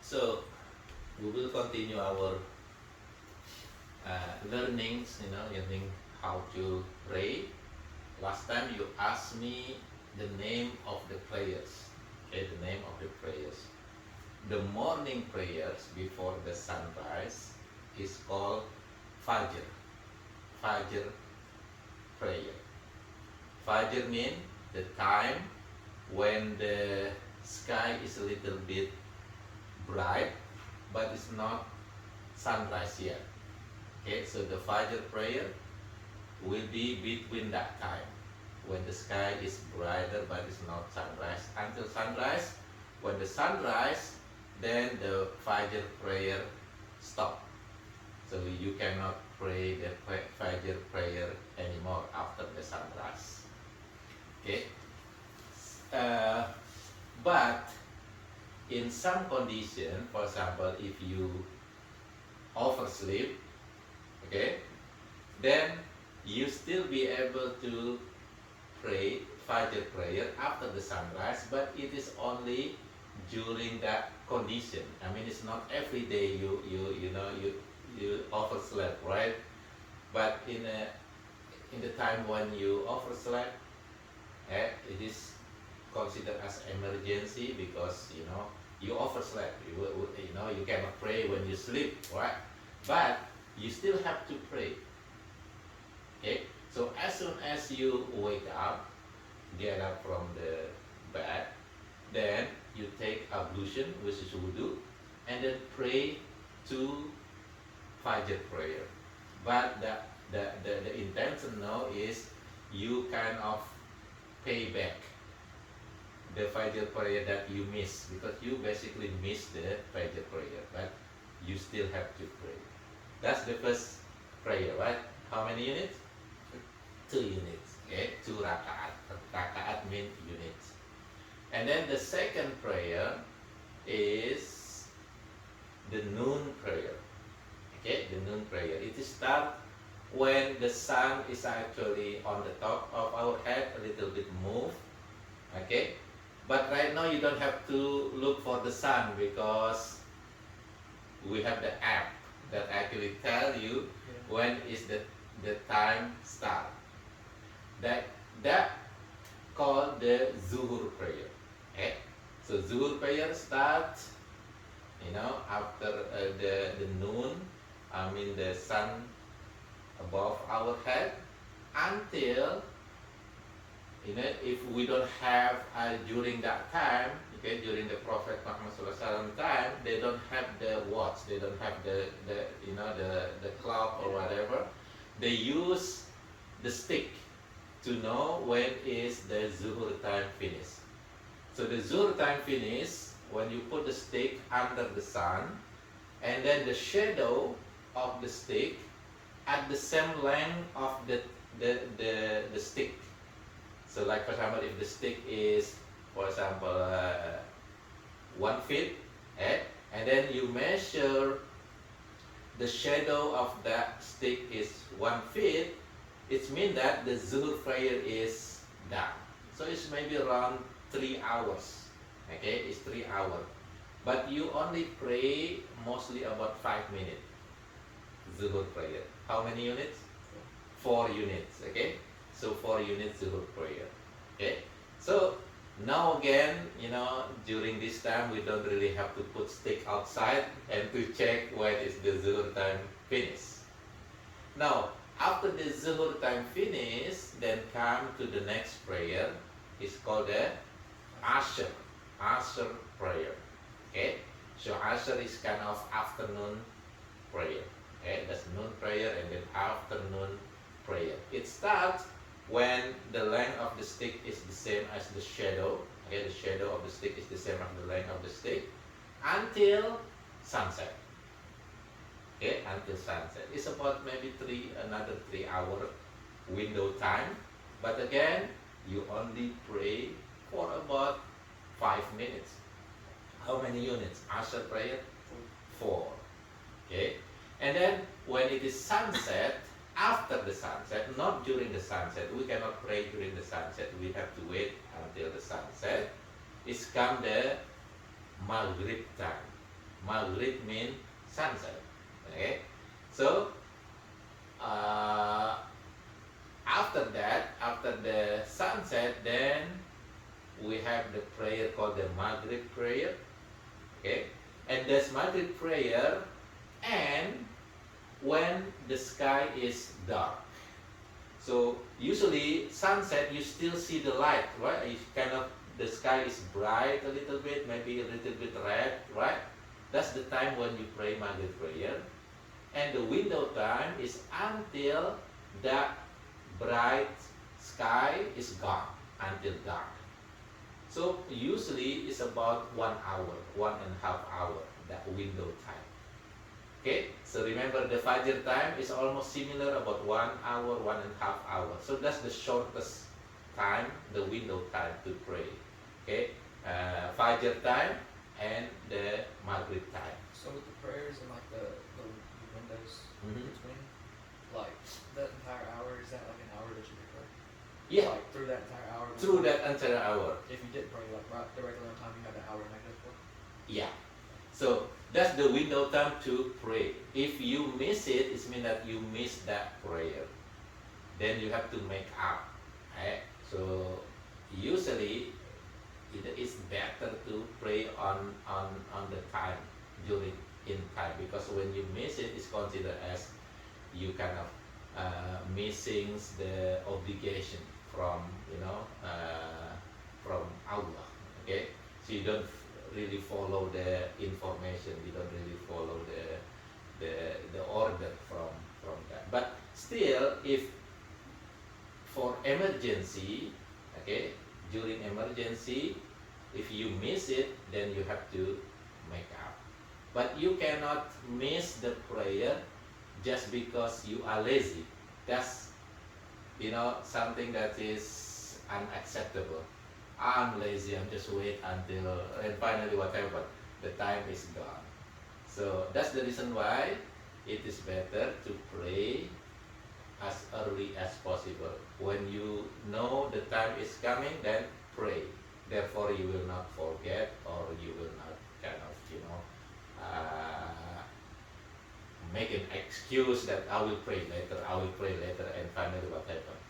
So we will continue our learnings, learning how to pray. Last time you asked me the name of the prayers. Okay, the name of the prayers. The morning prayers before the sunrise is called Fajr. Fajr prayer. Fajr means the time when the sky is a little bit bright, but it's not sunrise yet. Okay, so the Fajr prayer will be between that time when the sky is brighter but it's not sunrise until sunrise. When the sunrise, then the Fajr prayer stop. So you cannot pray the Fajr prayer anymore after the sunrise. Okay, but in some condition, for example, if you oversleep, okay, then you still be able to pray Fajr prayer after the sunrise, but it is only during that condition. I mean, it's not every day you overslept, right? But in the time when you overslept, it is considered as emergency because you overslept. You cannot pray when you sleep, right? But you still have to pray. Okay, so as soon as you wake up, get up from the bed, then you take ablution, which is wudu, and then pray to Fajr prayer. But the intention now is you kind of pay back the Fajr prayer that you miss, because you basically miss the Fajr prayer, but you still have to pray. That's the first prayer, right? How many units? 2 units. Okay, 2 rakaat. Rakaat means units. And then the second prayer is the noon prayer. Okay, the noon prayer. It starts when the sun is actually on the top of our head, a little bit moved. Okay, but right now you don't have to look for the sun because we have the app that actually tell you when is the time start. That called the Zuhur prayer. Okay? So Zuhur prayer starts, after the noon. I mean the sun above our head until if we don't have during that time, okay, during the Prophet Muhammad SAW time, they don't have the watch, they don't have the clock or whatever. They use the stick to know when is the Zuhur time finished. So the Zuhur time finished when you put the stick under the sun, and then the shadow of the stick at the same length of the stick. So like for example, if the stick is, for example, 1 feet, and then you measure the shadow of that stick is 1 feet, it means that the Zuhur prayer is done. So it's maybe around 3 hours. Okay, it's 3 hours. But you only pray mostly about 5 minutes. Zuhur prayer. How many units? 4 units. Okay, so 4 units Zuhur prayer. Okay, so now again, during this time we don't really have to put stick outside and to check when is the Zuhur time finished. Now, after the Zuhur time finish, then come to the next prayer. It's called the Ashen prayer. Okay, so Ashen is kind of afternoon prayer. Okay, that's noon prayer and then afternoon prayer. It starts when the length of the stick is the same as the shadow. Okay, the shadow of the stick is the same as the length of the stick until sunset. Okay, until sunset. It's about maybe another 3 hour window time. But again, you only pray for about 5 minutes. How many units? Asher prayer? 4. Okay, and then when it is sunset, after the sunset, not during the sunset, we cannot pray during the sunset. We have to wait until the sunset. It's come the Maghrib time. Maghrib means sunset. Okay, so after that, after the sunset, then we have the prayer called the Margaret Prayer. Okay, and this Margaret Prayer, and when the sky is dark. So usually sunset you still see the light, right? It's kind of, the sky is bright a little bit, maybe a little bit red, right? That's the time when you pray Maghrib Prayer. And the window time is until that bright sky is gone, until dark. So usually it's about 1 hour, 1.5 hour, that window time. Okay, so remember the Fajr time is almost similar, about 1 hour, 1.5 hour. So that's the shortest time, the window time to pray. Okay, Fajr time and the Maghrib time. So with the prayers and like the windows between, like that entire hour, is that like an hour that you could pray? Yeah. Like through that entire hour? Through that entire hour. If you didn't pray like right, the regular time, you have an hour to make it for? Yeah. So that's the window time to pray. If you miss it, it means that you miss that prayer. Then you have to make up. Right? So usually it is better to pray on the time, during in time, because when you miss it, it's considered as you kind of missing the obligation from from Allah. Okay, so you don't really follow the information, you don't really follow the order from that. But still, if for emergency, okay, during emergency, if you miss it, then you have to make up. But you cannot miss the prayer just because you are lazy. That's something that is unacceptable. I'm lazy, I'm just wait until, and finally whatever, the time is gone. So that's the reason why it is better to pray as early as possible. When you know the time is coming, then pray. Therefore you will not forget, or you will not kind of make an excuse that I will pray later, and finally what happened?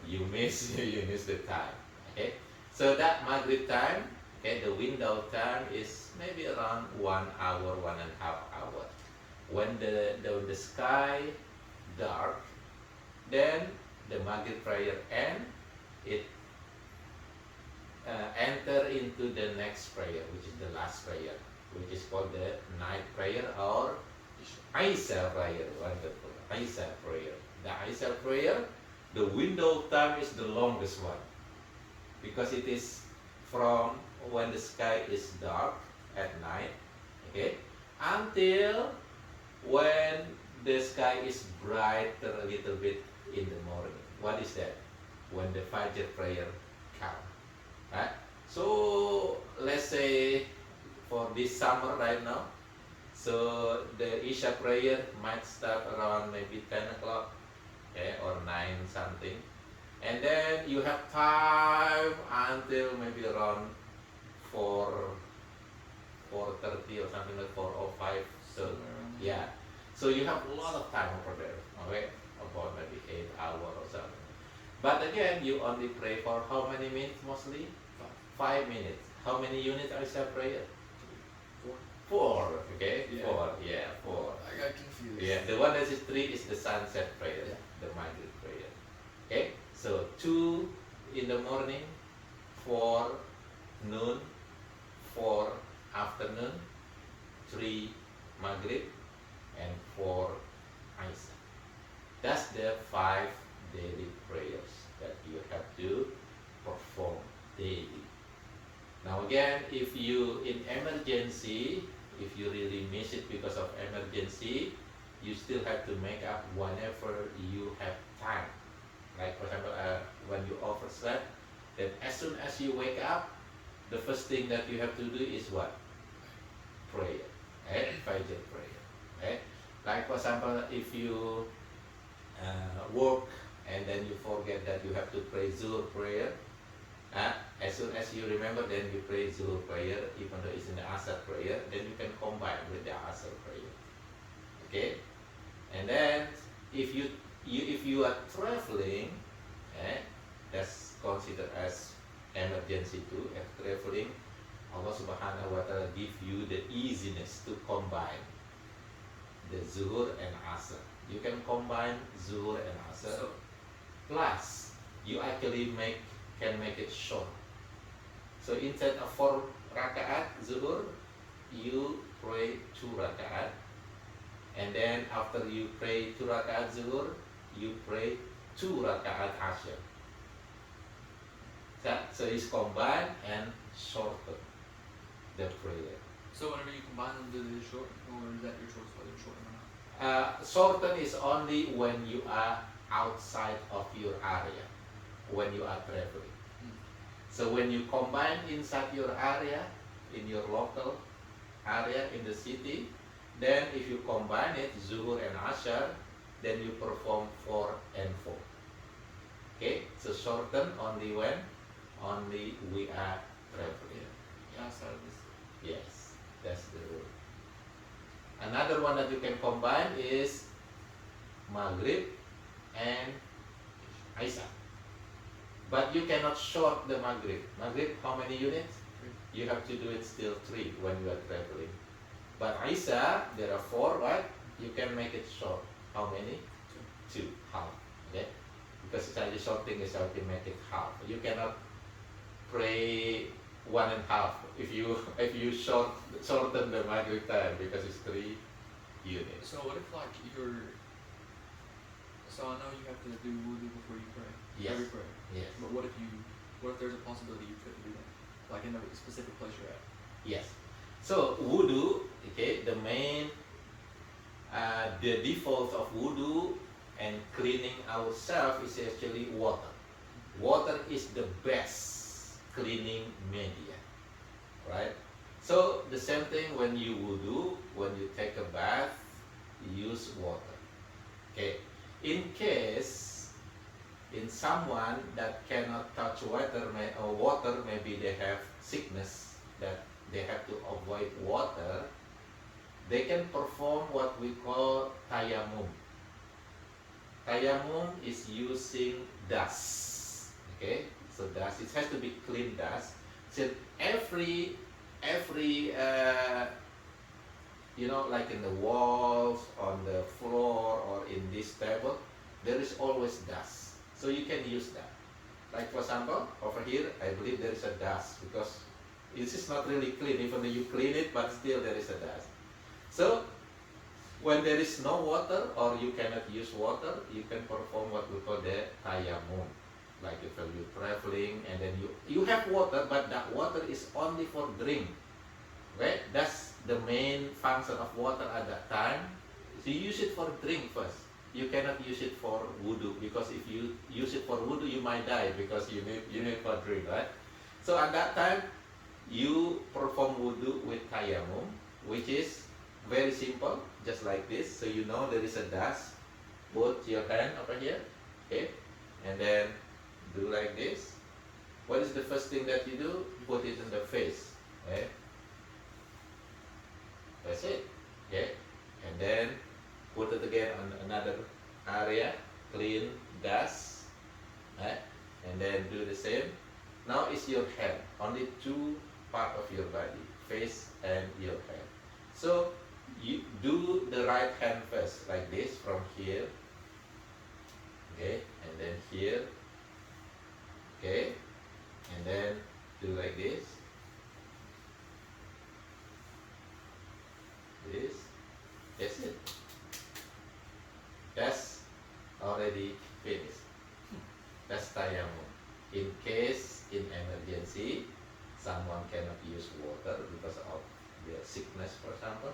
You miss the time. Okay, so that Maghrib time, okay, the window time is maybe around 1 hour, 1.5 hour. When the sky dark, then the Maghrib prayer end, it enter into the next prayer, which is the last prayer, which is called the night prayer or Isha prayer. Wonderful, Isha prayer. The Isha prayer, the window time is the longest one, because it is from when the sky is dark at night, okay, until when the sky is brighter a little bit in the morning. What is that? When the Fajr prayer comes. Right? So let's say for this summer right now, so the Isha prayer might start around maybe 10 o'clock, okay, or 9 something, and then you have time until maybe around 4:30 or something, like 4:05. So yeah, so you have a lot of time over there, okay, about maybe 8 hours or something. But again, you only pray for how many minutes mostly? 5 minutes. How many units are Isha prayer? 4. Okay, Yeah. 4. Yeah, 4. I got confused. Yeah, the one that is 3 is the sunset prayer, Yeah. the Maghrib prayer. Okay, so 2 in the morning, 4 noon, 4 afternoon, 3 Maghrib, and 4 Isha. That's the 5 daily prayers that you have to perform daily. Now again, if you in emergency, if you really miss it because of emergency, you still have to make up whenever you have time. Like for example, when you overslept, then as soon as you wake up, the first thing that you have to do is what? Prayer, Fajr prayer. Like for example, if you work and then you forget that you have to pray Zuhr prayer, as soon as you remember, then you pray Zuhr prayer, even though it's in the Asr prayer, then you can combine with combine the Zuhur and Asr. You can combine Zuhur and Asr. So, Plus, you actually can make it short. So instead of 4 rakaat Zuhur, you pray 2 rakaat. And then after you pray 2 rakaat Zuhur, you pray 2 rakaat Asr. So it's combined and shorten the prayer. so whenever you combine them, do they shorten, or is that your choice whether to shorten or not? Shorten is only when you are outside of your area, when you are traveling. So when you combine inside your area, in your local area in the city, then if you combine it, Zuhur and Asr, then you perform 4 and 4. Okay, so shorten only when only we are traveling. Outside of this. Yes, that's the rule. Another one that you can combine is Maghrib and Isha. But you cannot short the Maghrib. Maghrib, how many units? 3. You have to do it still 3 when you are traveling. But Isha, there are 4, right? You can make it short. How many? 2. Half. Okay? Because it's actually shorting is how to make it half. You cannot pray 1 and half if you shorten the Maghrib time because it's 3 units. So what if like you're, so I know you have to do wudu before you pray. Yes. Every prayer. Yes. But what if there's a possibility you couldn't do that? Like in the specific place you're at? Yes. So wudu, okay, the default of wudu and cleaning ourselves is actually water. Water is the best cleaning media, right? So the same thing when you wudu, when you take a bath, use water. Okay. In case in someone that cannot touch water, maybe they have sickness that they have to avoid water, they can perform what we call Tayamu. Tayammum is using dust. Okay, so dust. It has to be clean dust. So every like in the walls, on the floor, or in this table, there is always dust. So you can use that. Like for example, over here, I believe there is a dust because this is not really clean. Even though you clean it, but still there is a dust. So when there is no water or you cannot use water, you can perform what we call the Tayamu. Like if you're traveling and then you have water, but that water is only for drink. Right? That's the main function of water at that time. So you use it for drink first. You cannot use it for wudu because if you use it for wudu, you might die because you need for drink, right? So at that time, you perform wudu with tayammum, which is very simple, just like this. So you know there is a dust. Put your hand over here, okay, and then do like this. What is the first thing that you do? Put it in the face, okay? That's it, okay? And then put it again on another area, clean dust, right? And then do the same. Now it's your hand, only 2 parts of your body, face and your hand. So you do the right hand first, like this, from here, okay, and then here, okay, and then do like this, that's it. That's already finished. That's tayammum. In case in emergency, someone cannot use water because of their sickness, for example,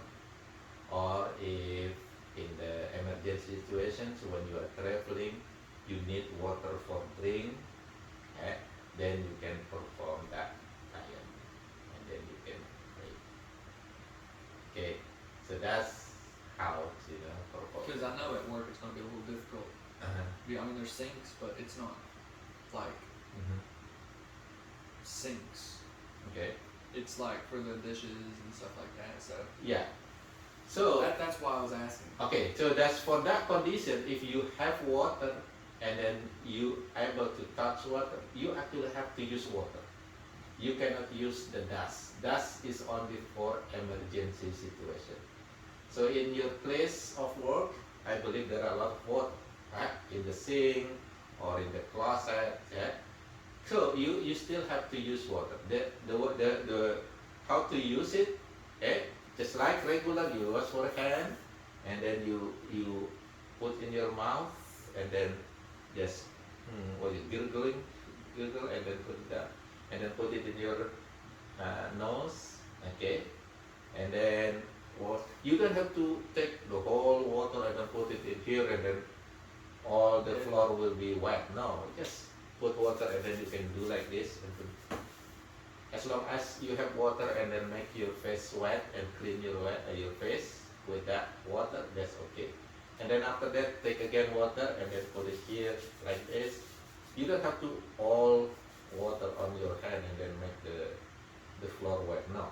or if in the emergency situations when you are traveling, you need water for drink, then you can perform that tayammum, and then you can pray. Okay, so that's how to perform. Because I know at work it's going to be a little difficult. Yeah, I mean there's sinks, but it's not like sinks. Okay. It's like for the dishes and stuff like that. So Yeah. So that's why I was asking. okay, so that's for that condition. If you have water and then you able to touch water, you actually have to use water. You cannot use the dust. Dust is only for emergency situation. So in your place of work, I believe there are a lot of water, right? In the sink or in the closet, yeah. So you still have to use water. The how to use it, eh? Just like regular, you wash your hand, and then you put in your mouth, and then just what is it, gurgle, and then put it down, and then put it in your nose, okay, and then you don't have to take the whole water and then put it in here, and then all the floor will be wet. No, just put water, and then you can do like this, and put, as long as you have water, and then make your face wet and clean your face with that water, that's okay. And then after that, take again water, and then put it here like this. You don't have to all water on your hand and then make the floor wet. No,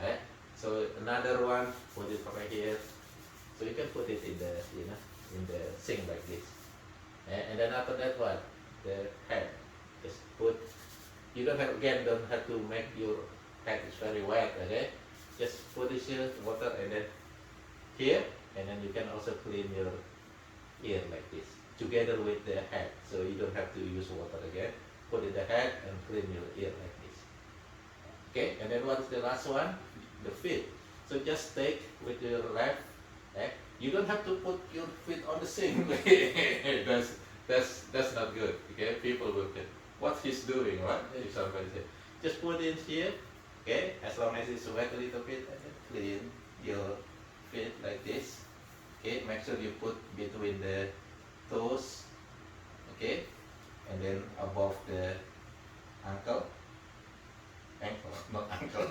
right? So another one, put it right here. So you can put it in the in the sink like this. And then after that, what? The head. Just put. You don't have to make your head is very wet. Okay? Just put this here water, and then here, and then you can also clean your ear like this together with the head. So you don't have to use water again. Put in the head and clean your ear like this. Okay? And then what is the last one? The feet. So just take with your left. You don't have to put your feet on the sink. that's not good. Okay? People will think, what he's doing, right? If somebody says, just put it here. Okay? As long as it's wet a little bit, and then clean your feet like this. Okay? Make sure you put between the toes. Okay? And then above the ankle, not ankle.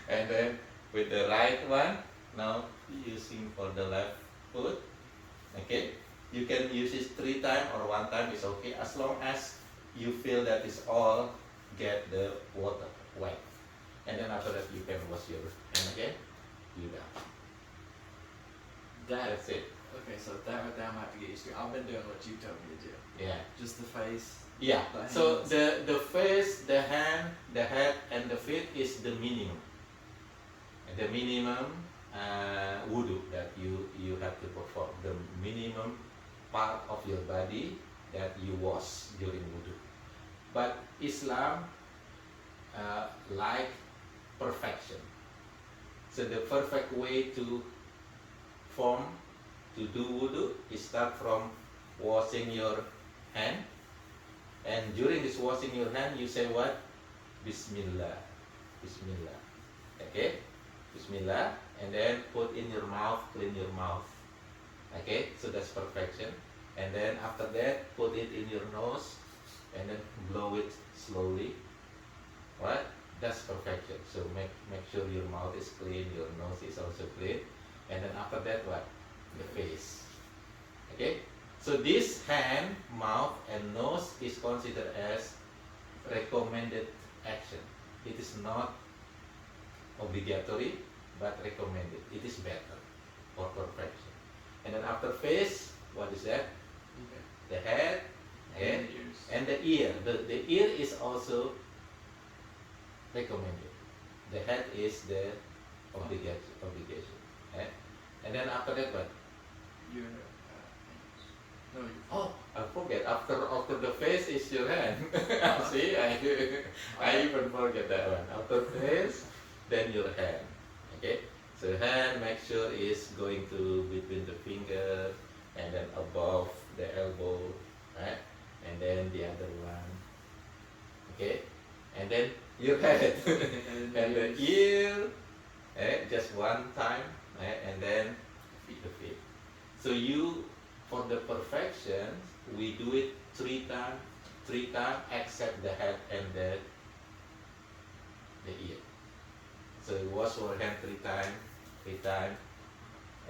And then with the right one, now using for the left foot. Okay, you can use it 3 times or 1 time is okay, as long as you feel that it's all get the water wet. And then after that, you can wash your hand again. You done. That's it. Okay, so that right there I might have to get used to. I've been doing what you told me to do. Yeah. Just the face. Yeah. The So hands. the face, the hand, the head, and the feet is the minimum. The minimum wudu that you have to perform. The minimum part of your body that you wash during wudu. But Islam like perfection. So the perfect way to do wudu is start from washing your hand, and during this washing your hand you say what? Bismillah, Bismillah. Okay, Bismillah, and then put in your mouth, clean your mouth. Okay, so that's perfection. And then after that, put it in your nose, and then blow it slowly. Right? That's perfection. So make sure your mouth is clean, your nose is also clean. And then after that, what? The face. Okay? So this hand, mouth, and nose is considered as recommended action. It is not obligatory, but recommended. It is better for perfection. And then after face, what is that? Okay. The head, And the ears. and the ear. The ear is also recommended. The head is the obligation. And then after that, what? Your hands. No, your Oh, I forget. After the face is your hand. See, I even forget that one. After face, then your hand. Okay. So hand, make sure is going to between the finger, and then above the elbow, right? And then the other one. Okay. And then your head and the ear. Just 1 time, and then the feet. So for the perfection, we do it 3 times, except the head and the ear. So you wash your hand 3 times,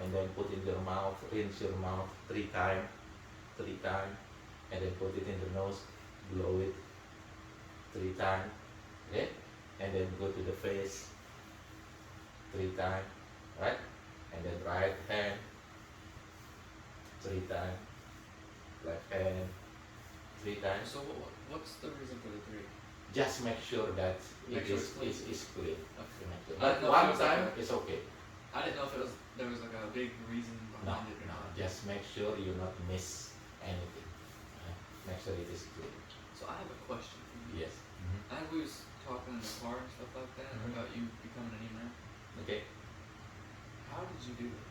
and then put in your mouth, rinse your mouth 3 times, and then put it in the nose, blow it 3 times, okay? And then go to the face 3 times, right? And then right hand 3 times, left hand 3 times. So what's the reason for the 3? Just make sure that Make it sure is it's clean. clean. Okay. Make sure. I But don't know if 1 it was like time is okay. I didn't know if there was like a big reason No, behind it or no. not. Just make sure you not miss anything. Make sure it is clear. So I have a question for you. Yes. As we was talking in the car and stuff like that about you becoming an imam, Okay. how did you do it?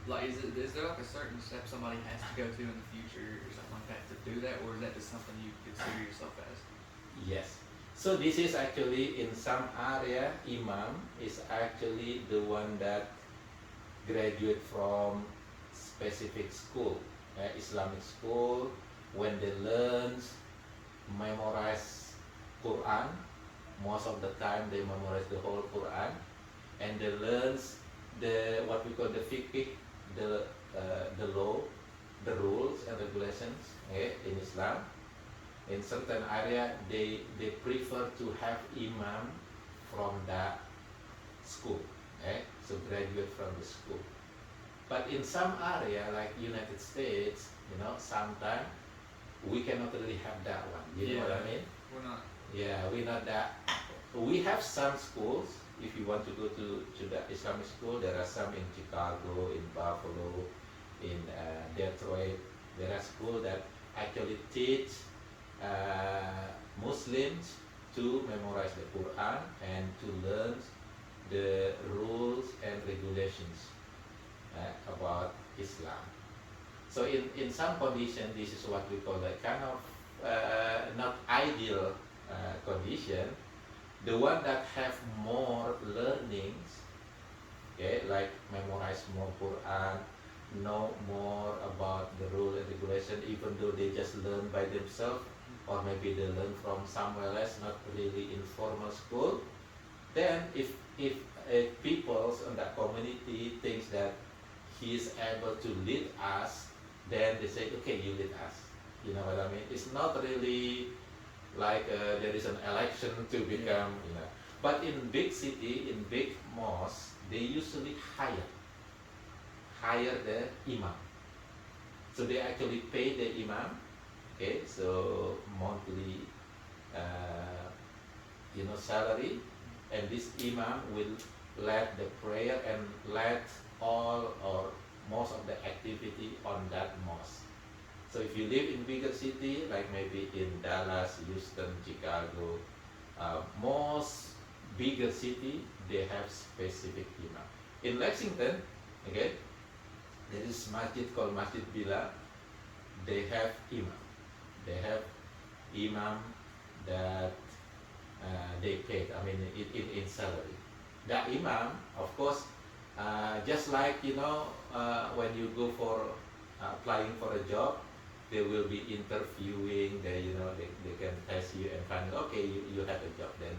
Like, is there like a certain step somebody has to go to in the future or something like that to do that, or is that just something you consider yourself as? Yes. So this is actually in some area, imam is actually the one that graduate from specific school, Islamic school, when they learn, memorize Quran. Most of the time they memorize the whole Quran, and they learn the what we call the fiqh, the law, the rules and regulations in Islam. In certain area, they prefer to have imam from that school, so graduate from the school. But in some area, like United States, sometimes we cannot really have that one. You know what I mean? We're not. Yeah, we're not that. We have some schools. If you want to go to the Islamic school, there are some in Chicago, in Buffalo, in Detroit. There are schools that actually teach Muslims to memorize the Quran and to learn the rules and regulations about Islam. So in some condition, this is what we call a kind of not ideal condition. The one that have more learnings, like memorize more Quran, know more about the rule and regulation, even though they just learn by themselves, or maybe they learn from somewhere else, not really in formal school. Then if people in that community thinks that he is able to lead us, then they say, okay, you lead us. You know what I mean? It's not really like there is an election to become, But in big city, in big mosques, they usually hire the imam. So they actually pay the imam, so monthly, salary, and this imam will lead the prayer and lead all or most of the activity on that mosque. So if you live in bigger city, like maybe in Dallas, Houston, Chicago, most bigger city, they have specific imam. In Lexington, there is masjid called Masjid Bila. They have imam. They have imam that they paid, in salary. That imam, of course, just like, when you go for applying for a job, they will be interviewing, they can test you and find, okay, you have a job, then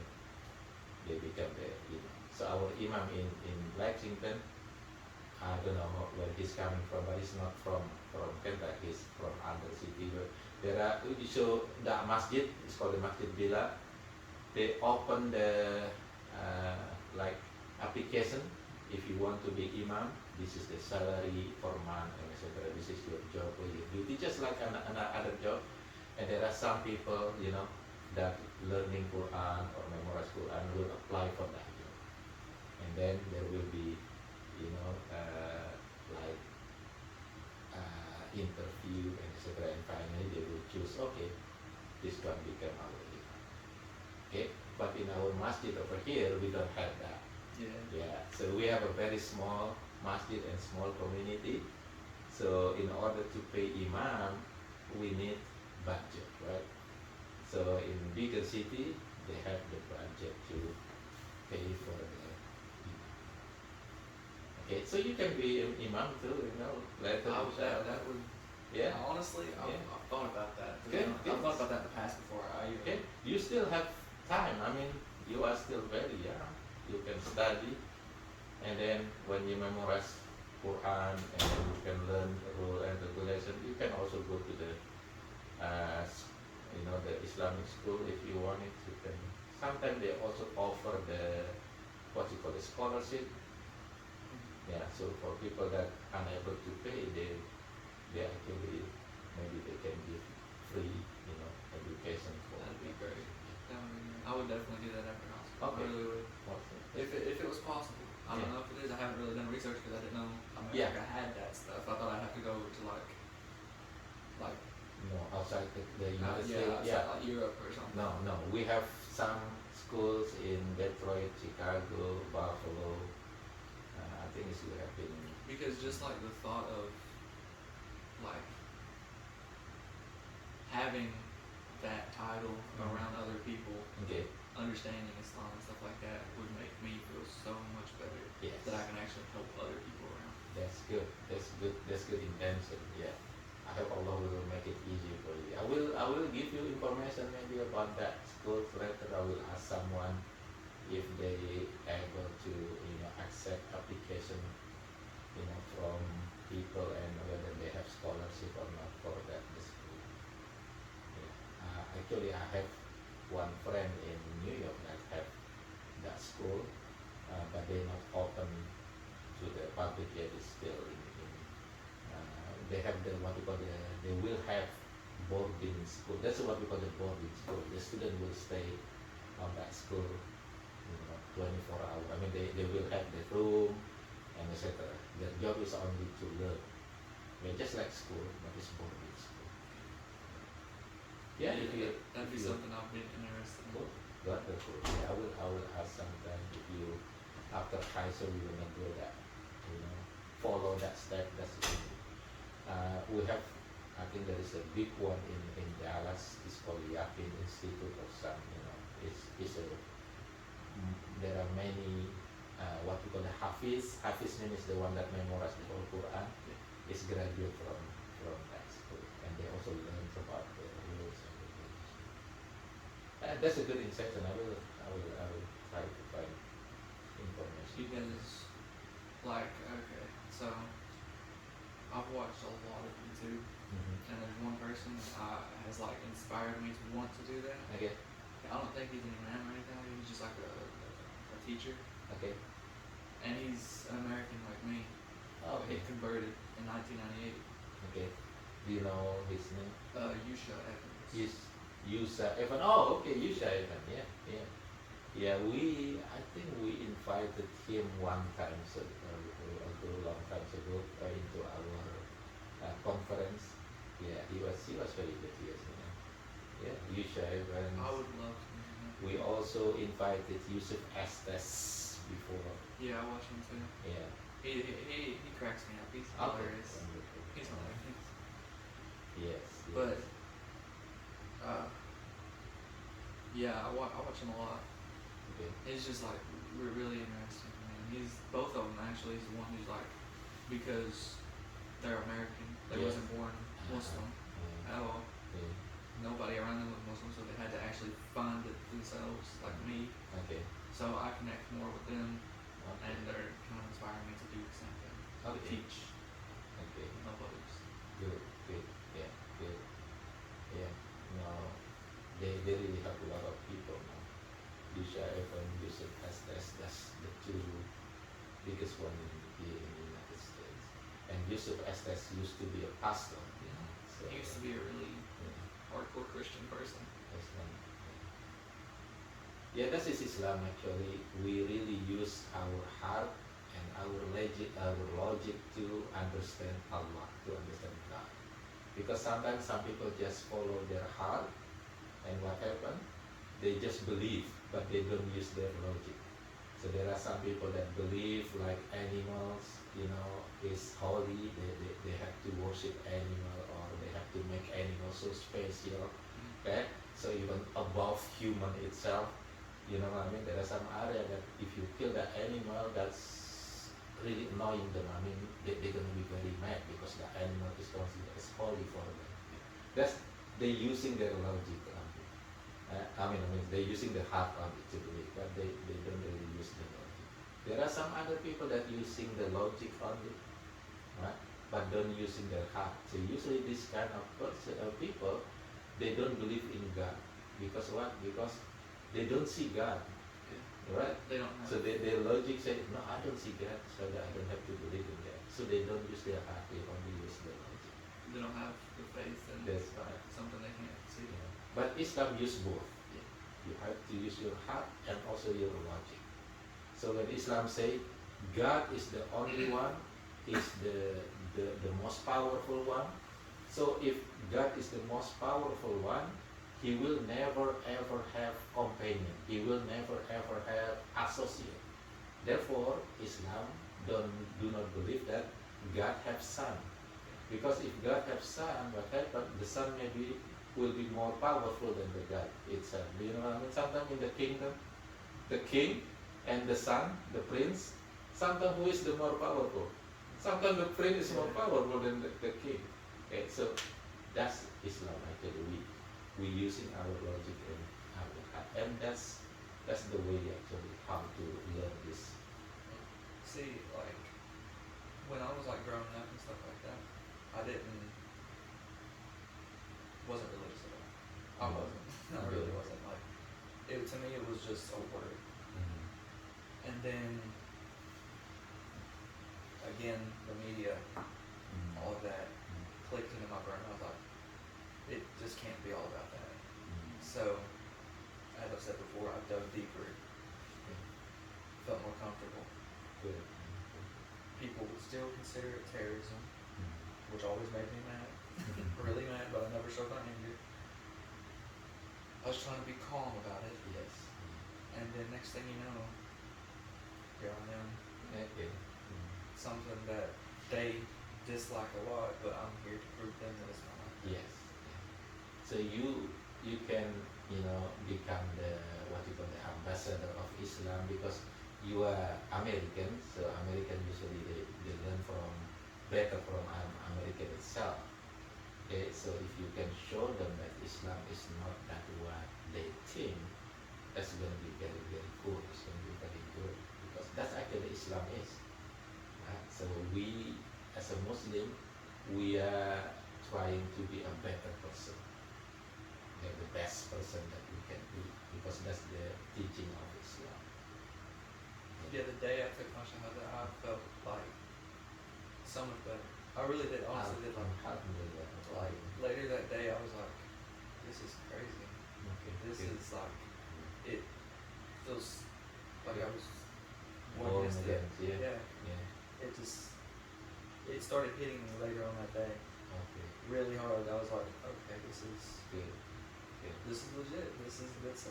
they become the imam. So our imam in Lexington, I don't know where he's coming from, but he's not from Kentucky, he's from other city. But there are, so that masjid is called the Masjid Bila. They open the application. If you want to be imam, this is the salary per month, and etc. This is your job or your duty, just like another job. And there are some people, that learning Quran or memorize Quran will apply for that job. And then there will be, interview and etc. And finally they will choose, okay, this one become our imam. But in our masjid over here, we don't have that. So we have a very small masjid and small community. So in order to pay imam, we need budget, right? So in bigger city, they have the budget to pay for the imam. So you can be an imam too, later. That would. Honestly, I've thought about that. Good. I've thought about that in the past before. You still have time. You are still very young. You can study, and then when you memorize Quran and you can learn the rule and regulation, you can also go to the, the Islamic school if you want it. You can. Sometimes they also offer the what you call the scholarship. So for people that unable to pay, they actually maybe they can give free, education for. That'd be great. I would definitely do that every house. Okay. I really would. If it was possible. I don't know if it is. I haven't Yeah. Like I had that stuff. I thought I'd have to go to like No, outside the United yeah, States. outside, like Europe or something. No. We have some schools in Detroit, Chicago, Buffalo. I think it's have been. Because just like the thought of like having that title around other people, Okay. understanding Islam and stuff like that would make me feel so much better Yes. that I can actually help other people around. That's good. That's good intention. Yeah. I hope Allah will make it easy for you. I will give you information maybe about that school later. I will ask someone if they able to accept application from people and whether they have scholarship or not for that school. Yeah. Actually, I have one friend in New York that have that school, but they're not open to the public yet. It's still they have the what we call they will have boarding school. That's what we call the boarding school. The student will stay on that school, 24 hours. I mean, they will have the room and etc. Their job is only to learn. I mean, just like school, but it's boarding school. Yeah, if you, that'd be if you, something I'd be interested in. Cool. Wonderful. Yeah, I will ask sometime if you after high school you wanna do that, follow that step. That's good. We have, I think there is a big one in Dallas. It's called Yakin Institute or something. It's a there are many what we call the Hafiz. Hafiz means the one that memorizes the whole Quran. Is graduate from that school, and they also learn about the rules and regulations. That's a good insight, and I will try to find information. Because, like, okay, so I've watched a lot of YouTube, and there's one person that has like inspired me to want to do that. Okay. I don't think he's an imam or anything. He's just like a teacher, Okay. and he's an American like me. Oh, okay. He converted in 1998. Okay. Do you know his name? Yusha Evans. Yes. Yusa Evan. Oh, okay. Yusa Evan. Yeah. I think we invited him one time, a long time ago, into our conference. Yeah, he was very good. Yes. Yeah, Yusha Evan. I would love to meet him. We also invited Yusuf Estes before. Yeah, I watch him too. Yeah. He cracks me up. He's Okay. hilarious. Wonderful. He's hilarious. Yes. But yeah, I watch him a lot. Okay. It's just like really interesting, man. He's both of them actually. He's the one who's like, because they're American, they Yes. wasn't born Muslim at all. Yeah. Nobody around them was Muslim, so they had to actually find it themselves, like me. Okay. So I connect more with them, Okay. and they're kind of inspiring me to do the same thing. To Okay. teach Okay. and help others. Good. Yeah. Good. Yeah. No, they really help a lot of people now. Yusha Evan, Yusuf Estes, that's the two biggest one in the United States. And Yusuf Estes used to be a pastor. So, He used to be a really yeah, hardcore Christian person. that's one. Yeah, that is Islam actually. We really use our heart and our logic to understand Allah, to understand God. Because sometimes some people just follow their heart, and what happened? They just believe, but they don't use their logic. So there are some people that believe like animals, is holy. They have to worship animal, or they have to make animals so special. Okay, so even above human itself. You know what I mean? There are some area that if you kill that animal, that's really annoying them. I mean, they're going to be very mad because the animal is considered as holy for them. They're using their logic on it. They're using the heart on it to believe, but they don't really use the logic. There are some other people that using the logic only, right? But don't using their heart. So usually this kind of people, they don't believe in God. Because what? Because they don't see God, right? They don't have. So their logic says, no, I don't see God, so that I don't have to believe in God. So they don't use their heart, they only use their logic. They don't have the faith in That's right. something they can't see. Yeah. But Islam use both. Yeah. You have to use your heart and also your logic. So when Islam say God is the only one, is the most powerful one. So if God is the most powerful one, He will never ever have companion. He will never ever have associate. Therefore, Islam do not believe that God has son. Because if God has son, what happened? The son will be more powerful than the God itself. Do you know what I mean? Sometimes in the kingdom, the king and the son, the prince, sometimes who is the more powerful? Sometimes the prince is more powerful than the king. Okay, so that's Islam actually. We using our logic and our heart, and that's the way actually how to learn this. See, like when I was like growing up and stuff like that, I wasn't religious at all. I wasn't. I really wasn't. Like to me, it was just a word. Mm-hmm. And then again, the media, all of that clicked into my brain. I was like, it just can't be all about that. So, as I've said before, I've dug deeper, felt more comfortable. Good. People would still consider it terrorism, which always made me mad, really mad, but I never showed my anger. I was trying to be calm about it. Yes. And then next thing you know, here I am. Okay. Something that they dislike a lot, but I'm here to prove them that it's not. Yes. So you can become the what you call the ambassador of Islam because you are American. So American usually they learn better from American itself. Okay, so if you can show them that Islam is not that what they think, that's going to be very very cool. It's going to be very good because that's actually Islam is. Right? So we as a Muslim, we are trying to be a better person, the best person that we can be, because that's the teaching of Islam. The other day I took my shahada, I felt like so much better. I really did, honestly did. Like later that day, I was like, this is crazy. Okay. This Okay. is like, it feels like I was Born one again, yeah. Yeah. It started hitting me later on that day, Okay. really hard. I was like, okay, this is Good. Good. this is legit.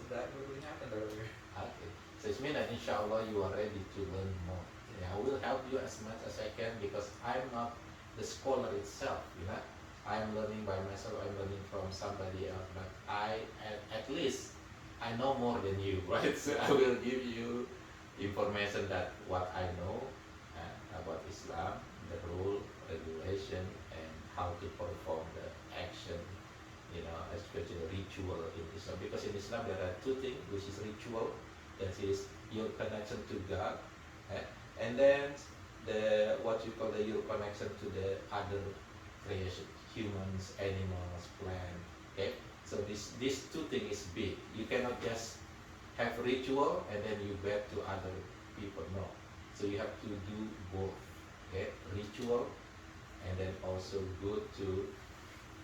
That really happened earlier. Okay. So it means that inshallah you are ready to learn more. Yeah, I will help you as much as I can because I'm not the scholar itself, I'm learning by myself, I'm learning from somebody else, but at least I know more than you, right? So I will give you information that what I know about Islam, the rule, regulation, and how to perform the action, especially ritual in Islam. Because in Islam there are two things, which is ritual, that is your connection to God, and then what you call your connection to the other creation, humans, animals, plants. Okay, so these two things is big. You cannot just have ritual and then you bad to other people. No, so you have to do both. Okay, ritual and then also good to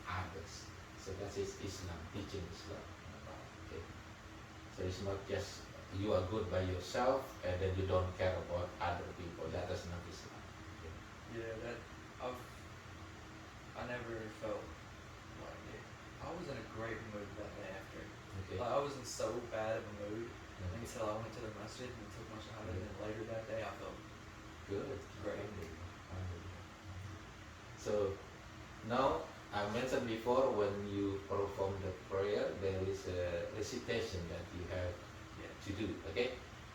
others. So that is Islam, teaching Islam. Okay, so it's not just you are good by yourself and then you don't care about other people. That is not Islam. Okay. Yeah, I never felt like it. I was in a great mood that day after. Okay. Like, I was in so bad of a mood until I went to the masjid and took my shahada, and then later that day I felt Good. great. Alhamdulillah. So now I mentioned before when you perform the prayer there is a recitation that you have to do. Okay.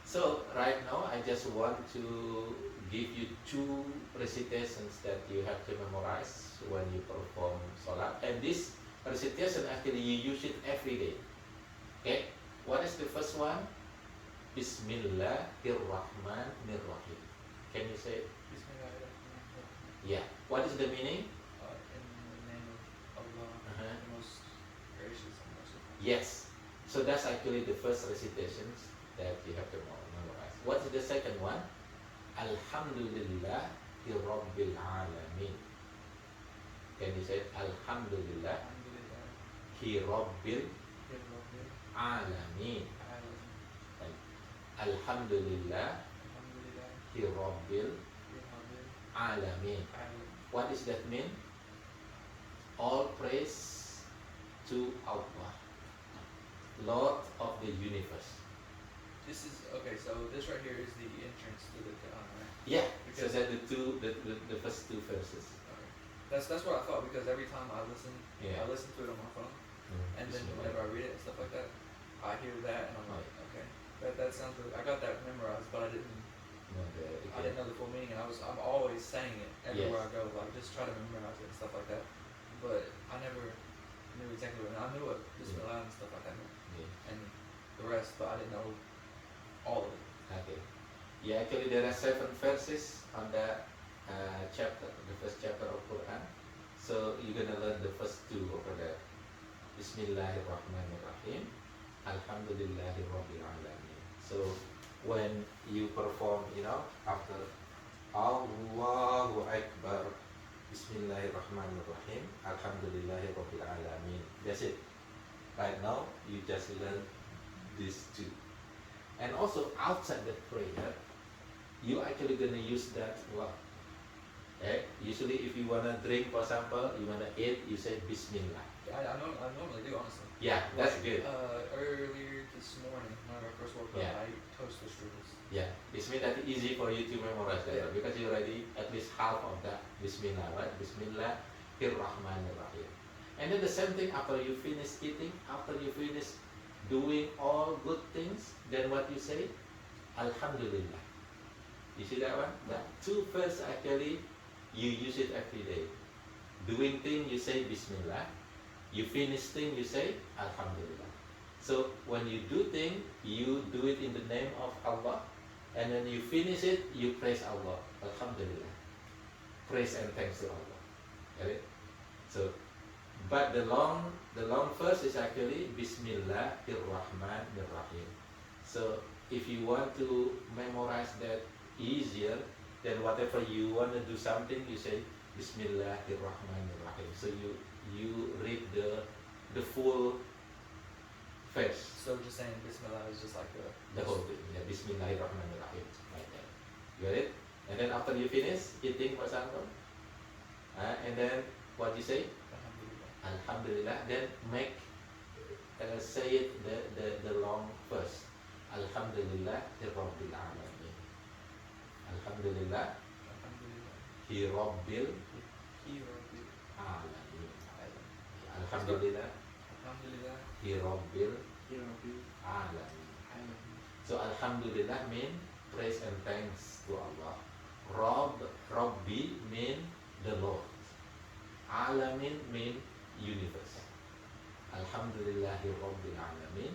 So right now I just want to give you two recitations that you have to memorize when you perform salat. And this recitation actually you use it every day. Okay. What is the first one? Bismillahirrahmanirrahim. Can you say it? Bismillah and Alhamdulillah. Yeah. What is the meaning? In the name of Allah, the most gracious and merciful. Yes. So that's actually the first recitations that you have to memorize. What is the second one? Alhamdulillah Rabbil Alamin. Can you say it? Alhamdulillah Rabbil Alamin. Alhamdulillah Rabbil Alamin. What does that mean? All praise to Allah, Lord of the universe. This is okay. So this right here is the entrance to the Quran, right? Yeah. Because so that the first two verses. okay. That's what I thought, because every time I listen to it on my phone, and then Bismillah. whenever I read it and stuff like that, I hear that and I'm like, okay, that sounds good. I got that memorized, but I didn't know the full meaning, and I'm always saying it everywhere I go, like just try to memorize it and stuff like that. But I never knew exactly what. I knew what Bismillah and stuff like that meant, and the rest, but I didn't know all of it. Okay. Yeah, actually there are 7 verses on the chapter, the first chapter of Quran. So you're gonna learn the first 2 over there. Bismillahirrahmanirrahim. Alhamdulillahi Rabbil Alamin. So when you perform, after Allahu Akbar, Bismillahirrahmanirrahim, Alhamdulillahi Rabbil Alamin. That's it. Right now, you just learn these 2. And also outside the prayer, you actually gonna use that word. Usually if you wanna drink, for example, you wanna eat, you say Bismillah. I normally do, honestly. Yeah, that's good. Earlier this morning, when I first woke up, Yeah. I ate toaster strudels. Yeah, this means that it's easy for you to memorize that because you already at least half of that Bismillah, right? Bismillahirrahmanirrahim. And then the same thing after you finish eating, after you finish doing all good things, then what you say? Alhamdulillah. You see that one? That 2 verses actually, you use it every day. Doing thing, you say Bismillah. You finish thing, you say Alhamdulillah. So when you do thing, you do it in the name of Allah, and when you finish it, you praise Allah. Alhamdulillah. Praise and thanks to Allah. Get it? So, but the long verse is actually Bismillahirrahmanirrahim. So if you want to memorize that easier, then whatever you want to do something, you say Bismillahirrahmanirrahim. So you read the full verse. So just saying Bismillah is just like The whole thing. Yeah, Bismillahirrahmanirrahim. Like that. Got it? And then after you finish eating, for example, and then what you say? Alhamdulillah. Alhamdulillah. Then say it the long verse. Alhamdulillah Rabbil Alamin. Alhamdulillah Rabbil Alamin. Alhamdulillah Rabbil Alamin. So Alhamdulillah mean praise and thanks to Allah. Rabbi mean the Lord. Alamin mean universe. Alhamdulillahi Rabbil Alamin.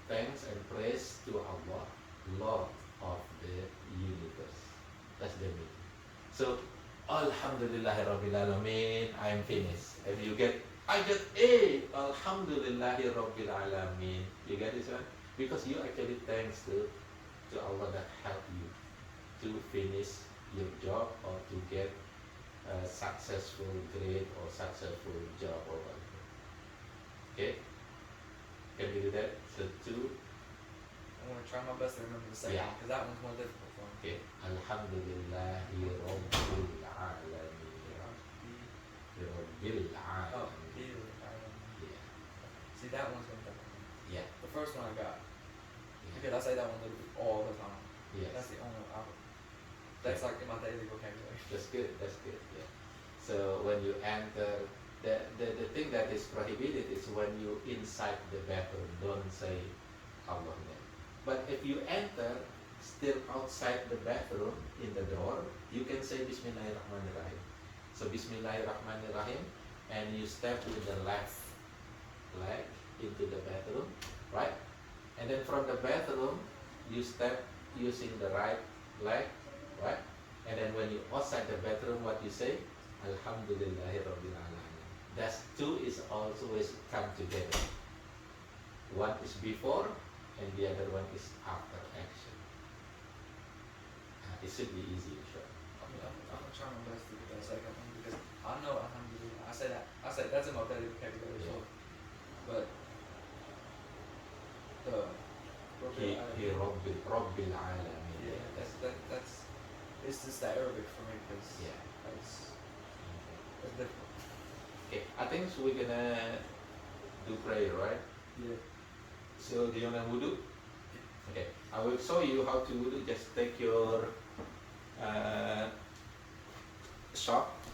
Thanks and praise to Allah, Lord of the universe. That's the meaning. So Alhamdulillahi Rabbil Alamin, I'm finished. And I get A. Alhamdulillahi Rabbil Alamin. You get this one? Because you actually thanks to Allah that helped you to finish your job or to get a successful grade or successful job or whatever. Okay? Can we do that? So 2. I'm going to try my best to remember the second one, because that one's more difficult for me. Okay. Alhamdulillahi Rabbil Alamin. Rabbil Oh, Alamin. Yeah. See, that one's going to be difficult. Yeah. The first one I got, Yeah. because I say that one literally all the time. Yes. That's the only one that's like in my daily vocabulary. That's good. That's good. Yeah. So when you enter, the thing that is prohibited is when you inside the bathroom. Don't say Allah name. But if you enter still outside the bathroom in the door, you can say Bismillahirrahmanirrahim. So Bismillahirrahmanirrahim, and you step with the left leg into the bathroom, right? And then from the bathroom, you step using the right leg, right? And then when you outside the bathroom, what you say? Alhamdulillahi Rabbil Alamin. That's 2 is always come together. One is before, and the other one is after action. It should be easy, sure. I'm gonna try my best to get that second one, because I know Alhamdulillah. I say that's in my daily vocabulary as well. But Rabbil Rabbil Alamin. Yeah, that's it's just the Arabic for me, because Yeah. so we're gonna do prayer, right? Yeah. So do you wanna wudu? Okay, I will show you how to wudu. Just take your sock